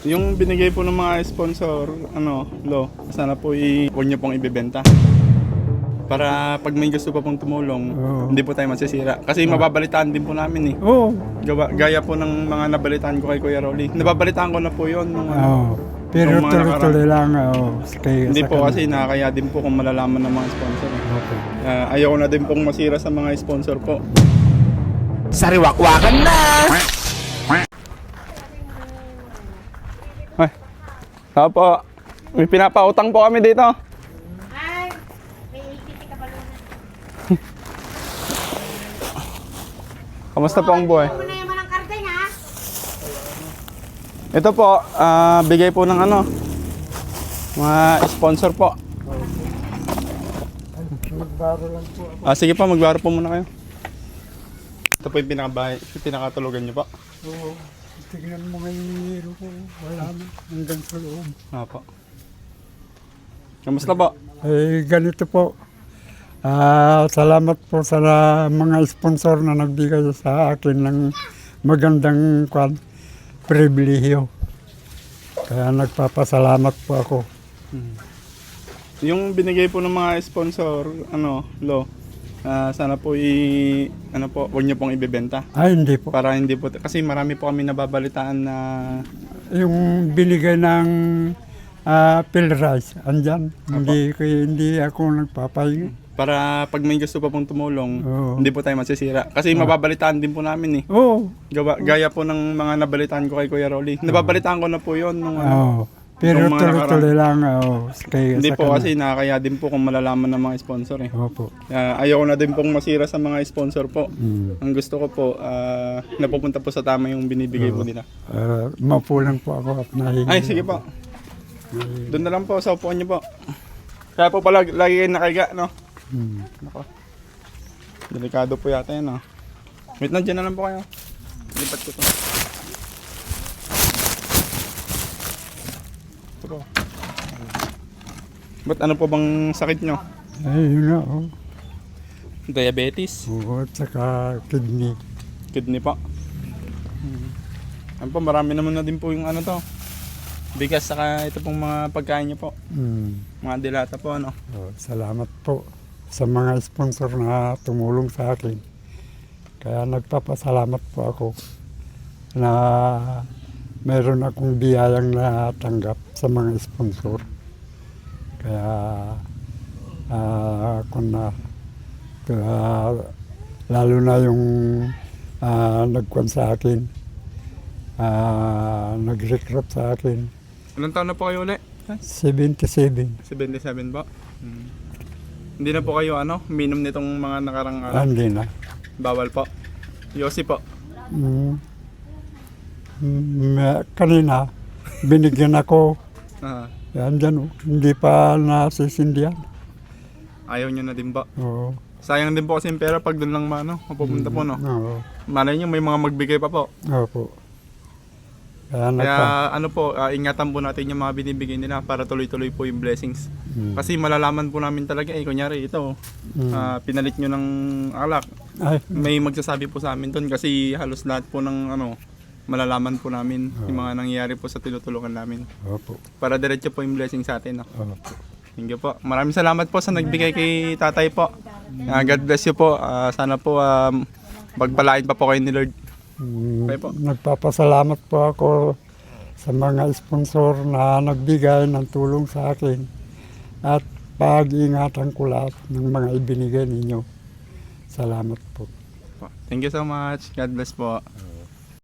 Yung binigay po ng mga sponsor, sana po huwag niyo pong ibebenta. Para pag may gusto pa pong tumulong, hindi po tayo masisira. Kasi mababalitaan din po namin eh. Oo. Gaya po ng mga nabalitaan ko kay Kuya Rolly. Nababalitaan ko na po yun. Pero Yung mga tuloy-tuloy lang. Hindi po kasi nakakaya din po kung malalaman ng mga sponsor. Ayaw na din pong masira sa mga sponsor po. Sariwakwakan na! Ay, tao po. May pinapautang po kami dito. Ay, may ikiti ka baluna. Kamusta po ang buhay? Ano na yaman ang kardeng ha? Ito po, bigay po ng mga sponsor po. Magbaro lang po. Sige po, magbaro po muna kayo. Ito po yung pinakatulugan niyo po. Oo. Tignan mo ngayon yung hero ko. Wala na. Hanggang sa loob. Po. Kamusta po? Ganito po. Salamat po sa mga sponsor na nagbigay sa akin ng magandang pribilehyo. Kaya nagpapasalamat po ako. Yung binigay po ng mga sponsor, sana po huwag niyo pong ibebenta. Ay, hindi po. Para hindi po, kasi marami po kami nababalitaan na Yung binigay ng Pilrice, andyan. Hindi ako nagpapahinga. para pag may gusto pa pong tumulong, Oo. hindi po tayo masisira. Kasi mababalitaan din po namin eh. Oo. Gaya po ng mga nabalitaan ko kay Kuya Rolly. Nababalitaan ko na po yun. Pero Yung mga tuloy-tuloy lang. Hindi po kasi nakakaya din po kung malalaman ng mga sponsor eh. Opo. Ayaw na din pong masira sa mga sponsor po. Mm. Ang gusto ko po, napupunta po sa tama yung binibigay po nila. Maupo lang po ako at nahingi. Ay, sige po. Doon na lang po sa upuan niyo po. Kaya po pala lagi kayo nakahiga, no? Mm. Nako. Delikado po yata yan, no? Wait na, dyan na lang po kayo. Lipat ko to. Ito po. Ba't ano po bang sakit nyo? Ay, yun nga. Diabetes? Oo, at saka kidney. Kidney po. Ano po, marami naman na din po yung bigas saka ito pong mga pagkain nyo po. Mga dilata po, Salamat po sa mga sponsor na tumulong sa akin. Kaya nagpapasalamat po ako na meron akong biyayang natanggap sa mga sponsor. Kaya lalo na yung nagkuhan sa akin, nag-recruit sa akin. Ilang taon na po kayo ulit? 77. 77 po. Hindi na po kayo minom nitong mga nakarang Hindi na. bawal po. Yossi po. Kanina, binigyan ako. Ah, Yan dyan, hindi pa nasisindihan. ayaw nyo na din po. Oo. Sayang din po kasi yung pera pag doon lang mapupunta po, no? Oo. Malay nyo may mga magbigay pa po. Opo. Kaya Kaya ingatan po natin yung mga binibigay nila para tuloy-tuloy po yung blessings. Kasi malalaman po namin talaga, kunyari ito, pinalit nyo ng alak. Ay, May magsasabi po sa amin doon kasi halos lahat po ng malalaman po namin yung mga nangyayari po sa tinutulungan namin. opo. Para diretso po yung blessing sa atin. No? Opo. Thank you po. Maraming salamat po sa nagbigay kay tatay po. God bless you po. Sana po pagpalain pa po kayo ni Lord. Okay po. Nagpapasalamat po ako sa mga sponsor na nagbigay ng tulong sa akin at pag-ingatan ko lahat ng mga ibinigay ninyo. Salamat po. Thank you so much. God bless po.